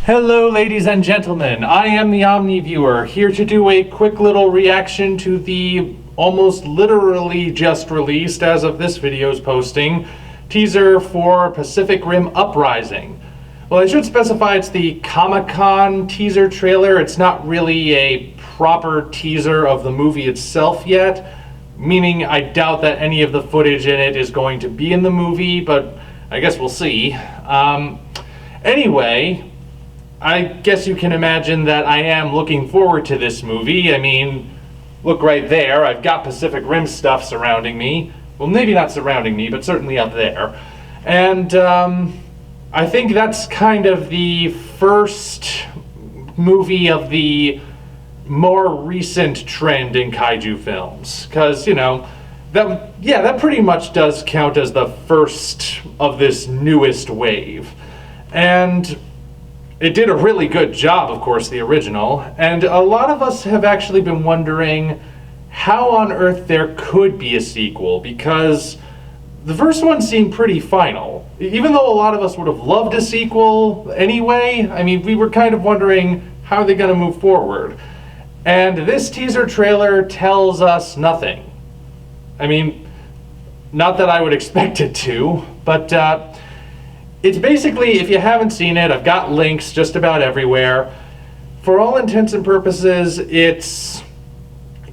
Hello ladies and gentlemen, I am the Omni viewer, here to do a quick little reaction to the almost literally just released, as of this video's posting, teaser for Pacific Rim Uprising. Well, I should specify it's the Comic-Con teaser trailer. It's not really a proper teaser of the movie itself yet, meaning I doubt that any of the footage in it is going to be in the movie, but I guess we'll see. Anyway, I guess you can imagine that I am looking forward to this movie. I mean, look right there, I've got Pacific Rim stuff surrounding me. Well, maybe not surrounding me, but certainly up there. And I think that's kind of the first movie of the more recent trend in kaiju films. Because, you know, that pretty much does count as the first of this newest wave. And it did a really good job, of course, the original, and a lot of us have actually been wondering how on earth there could be a sequel, because the first one seemed pretty final. Even though a lot of us would have loved a sequel anyway, I mean, we were kind of wondering how they're going to move forward. And this teaser trailer tells us nothing. I mean, not that I would expect it to, but it's basically, if you haven't seen it, I've got links just about everywhere. For all intents and purposes, it's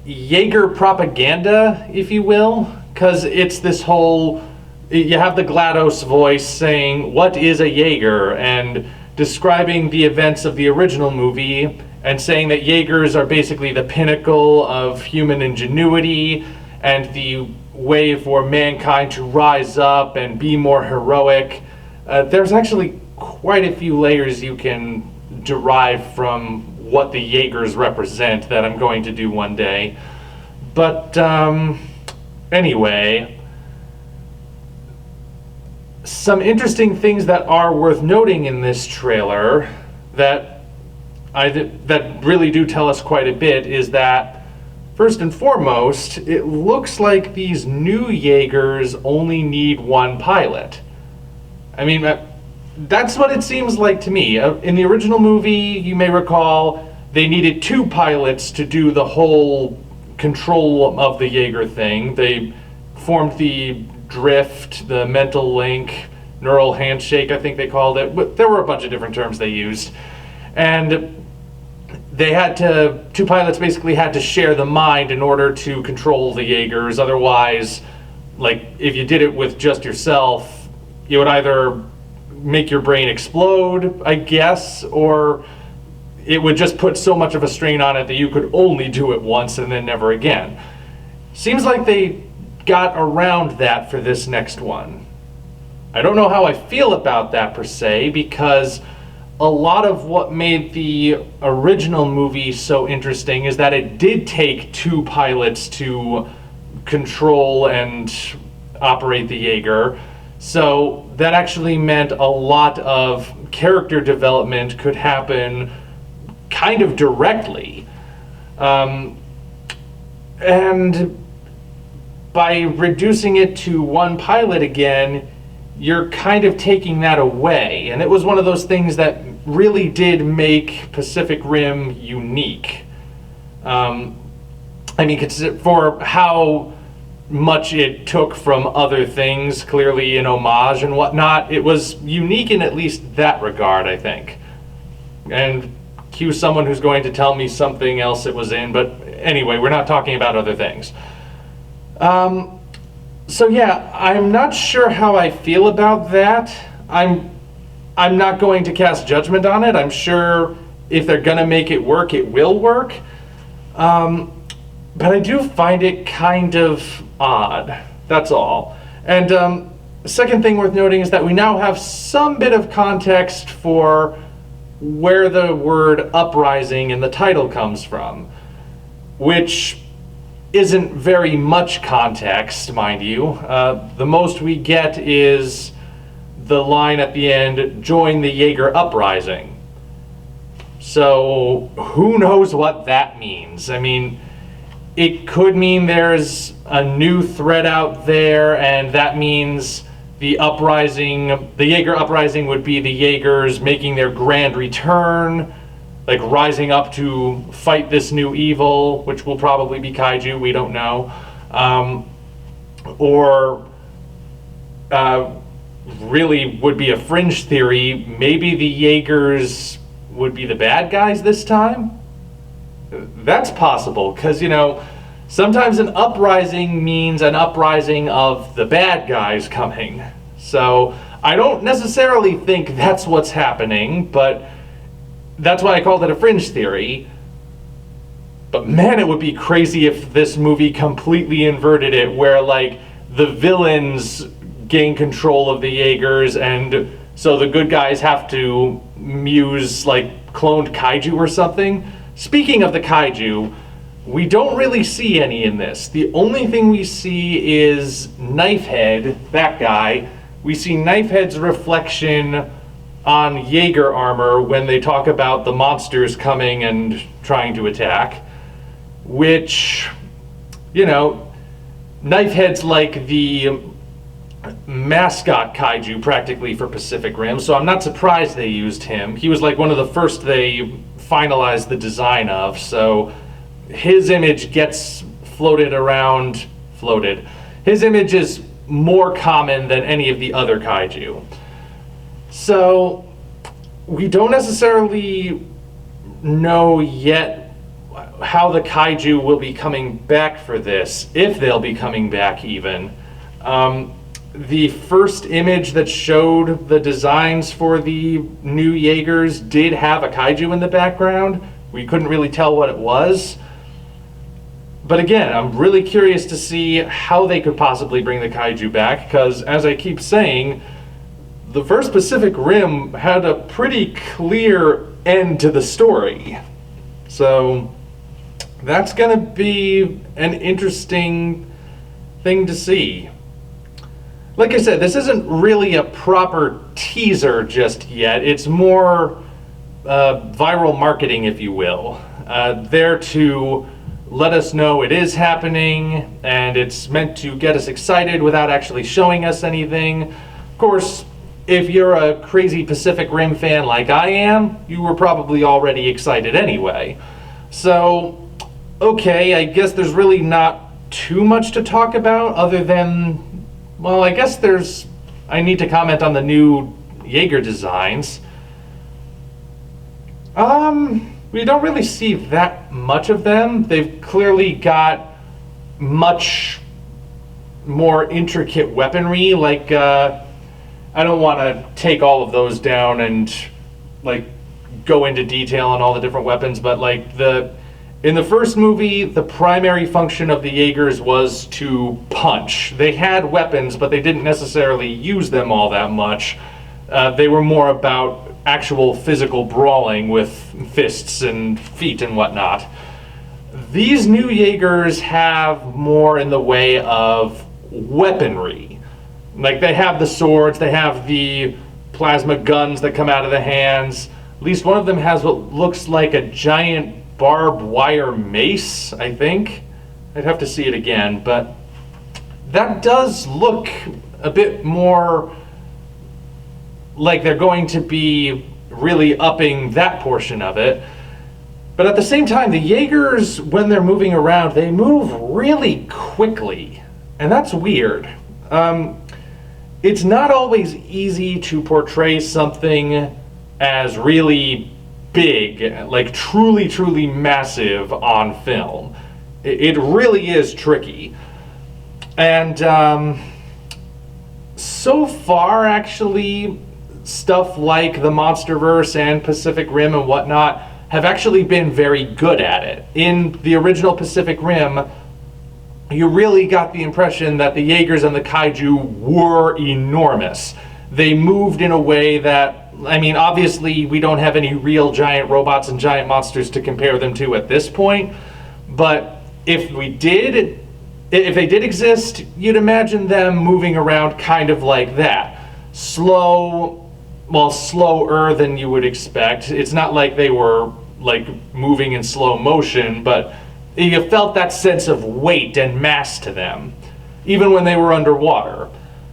Jager propaganda, if you will, because it's this whole, you have the GLaDOS voice saying, "What is a Jager?" and describing the events of the original movie and saying that Jaegers are basically the pinnacle of human ingenuity and the way for mankind to rise up and be more heroic. There's actually quite a few layers you can derive from what the Jaegers represent that I'm going to do one day. But anyway, some interesting things that are worth noting in this trailer that really do tell us quite a bit is that, first and foremost, it looks like these new Jaegers only need one pilot. I mean, that's what it seems like to me. In the original movie, you may recall, they needed two pilots to do the whole control of the Jaeger thing. They formed the drift, the mental link, neural handshake, I think they called it. But there were a bunch of different terms they used. And they had to, two pilots basically had to share the mind in order to control the Jaegers. Otherwise, like, if you did it with just yourself, you would either make your brain explode, I guess, or it would just put so much of a strain on it that you could only do it once and then never again. Seems like they got around that for this next one. I don't know how I feel about that per se, because a lot of what made the original movie so interesting is that it did take two pilots to control and operate the Jaeger. So that actually meant a lot of character development could happen kind of directly. And by reducing it to one pilot again, you're kind of taking that away. And it was one of those things that really did make Pacific Rim unique. I mean, for how much it took from other things, clearly in homage and whatnot, it was unique in at least that regard, I think. And cue someone who's going to tell me something else it was in, but anyway, we're not talking about other things. So yeah, I'm not sure how I feel about that. I'm not going to cast judgment on it. I'm sure if they're gonna make it work, it will work. But I do find it kind of odd, that's all. And the second thing worth noting is that we now have some bit of context for where the word uprising in the title comes from, which isn't very much context, mind you. The most we get is the line at the end, "Join the Jaeger Uprising." So who knows what that means? I mean, it could mean there's a new threat out there, and that means the uprising, the Jaeger uprising would be the Jaegers making their grand return, like rising up to fight this new evil, which will probably be Kaiju, we don't know. Or really would be a fringe theory, maybe the Jaegers would be the bad guys this time? That's possible, because, you know, sometimes an uprising means an uprising of the bad guys coming. So I don't necessarily think that's what's happening, but that's why I called it a fringe theory. But man, it would be crazy if this movie completely inverted it, where like the villains gain control of the Jaegers, and so the good guys have to use like cloned Kaiju or something. Speaking of the Kaiju, we don't really see any in this. The only thing we see is Knifehead, that guy. We see Knifehead's reflection on Jaeger armor when they talk about the monsters coming and trying to attack, which, you know, Knifehead's like the mascot Kaiju practically for Pacific Rim, so I'm not surprised they used him. He was like one of the first they finalized the design of, so his image gets floated around. His image is more common than any of the other Kaiju. So we don't necessarily know yet how the Kaiju will be coming back for this, if they'll be coming back even. The first image that showed the designs for the new Jaegers did have a Kaiju in the background. We couldn't really tell what it was. But again, I'm really curious to see how they could possibly bring the Kaiju back, because as I keep saying, the first Pacific Rim had a pretty clear end to the story. So that's going to be an interesting thing to see. Like I said, this isn't really a proper teaser just yet. It's more viral marketing, if you will. There to let us know it is happening, and it's meant to get us excited without actually showing us anything. Of course, if you're a crazy Pacific Rim fan like I am, you were probably already excited anyway. So, okay, I guess there's really not too much to talk about other than, well, I guess I need to comment on the new Jaeger designs. We don't really see that much of them. They've clearly got much more intricate weaponry, like, I don't want to take all of those down and like go into detail on all the different weapons, but like in the first movie, the primary function of the Jaegers was to punch. They had weapons, but they didn't necessarily use them all that much. They were more about actual physical brawling with fists and feet and whatnot. These new Jaegers have more in the way of weaponry. Like, they have the swords, they have the plasma guns that come out of the hands. At least one of them has what looks like a giant barbed wire mace, I think. I'd have to see it again, but that does look a bit more like they're going to be really upping that portion of it. But at the same time, the Jaegers, when they're moving around, they move really quickly, and that's weird. It's not always easy to portray something as really big, like truly, truly massive on film. It really is tricky. And so far, actually, stuff like the MonsterVerse and Pacific Rim and whatnot have actually been very good at it. In the original Pacific Rim, you really got the impression that the Jaegers and the Kaiju were enormous. They moved in a way that, I mean, obviously we don't have any real giant robots and giant monsters to compare them to at this point, but if they did exist, you'd imagine them moving around kind of like that. Slower than you would expect. It's not like they were like moving in slow motion, but you felt that sense of weight and mass to them, even when they were underwater.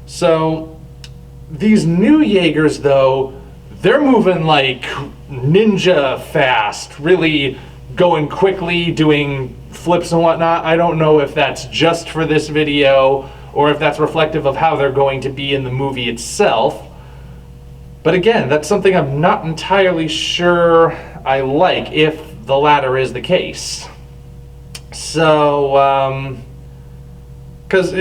So these new Jaegers, though, they're moving like ninja fast, really going quickly, doing flips and whatnot. I don't know if that's just for this video or if that's reflective of how they're going to be in the movie itself. But again, that's something I'm not entirely sure I like, if the latter is the case. So, because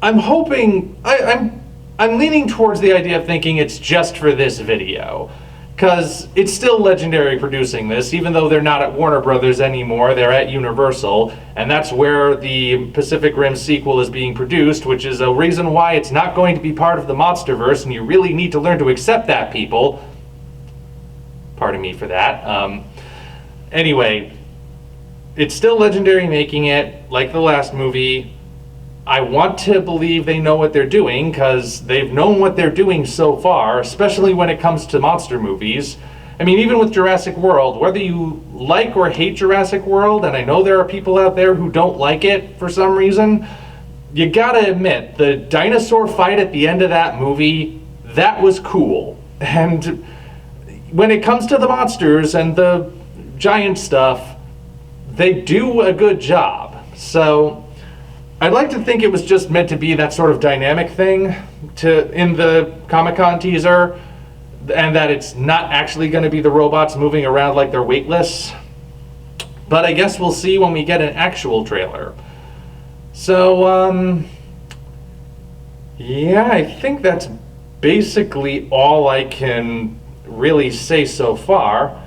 I'm hoping, I'm leaning towards the idea of thinking it's just for this video. Because it's still Legendary producing this, even though they're not at Warner Brothers anymore, they're at Universal, and that's where the Pacific Rim sequel is being produced, which is a reason why it's not going to be part of the Monsterverse, and you really need to learn to accept that, people. Pardon me for that. Anyway, it's still Legendary making it, like the last movie. I want to believe they know what they're doing, because they've known what they're doing so far, especially when it comes to monster movies. I mean, even with Jurassic World, whether you like or hate Jurassic World, and I know there are people out there who don't like it for some reason, you gotta admit, the dinosaur fight at the end of that movie, that was cool. And when it comes to the monsters and the giant stuff, they do a good job. So I'd like to think it was just meant to be that sort of dynamic thing in the Comic-Con teaser, and that it's not actually going to be the robots moving around like they're weightless. But I guess we'll see when we get an actual trailer. So, yeah, I think that's basically all I can really say so far.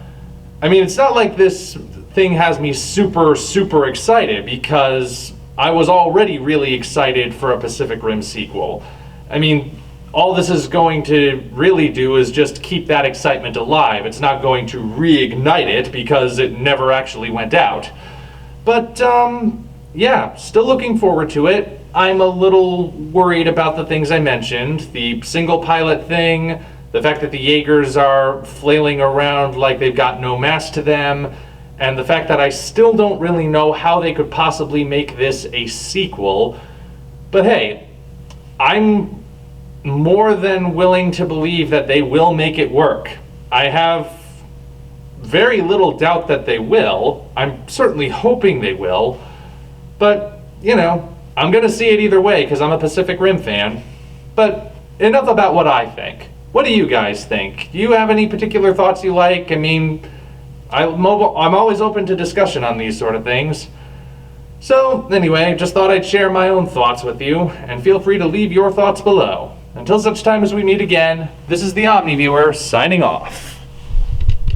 I mean, it's not like this thing has me super, super excited, because I was already really excited for a Pacific Rim sequel. I mean, all this is going to really do is just keep that excitement alive. It's not going to reignite it, because it never actually went out. But, yeah, still looking forward to it. I'm a little worried about the things I mentioned. The single pilot thing, the fact that the Jaegers are flailing around like they've got no mass to them, and the fact that I still don't really know how they could possibly make this a sequel. But hey, I'm more than willing to believe that they will make it work. I have very little doubt that they will. I'm certainly hoping they will. But, you know, I'm gonna see it either way, because I'm a Pacific Rim fan. But enough about what I think. What do you guys think? Do you have any particular thoughts you like? I mean, I'm always open to discussion on these sort of things. So, anyway, just thought I'd share my own thoughts with you, and feel free to leave your thoughts below. Until such time as we meet again, this is the Omni Viewer, signing off.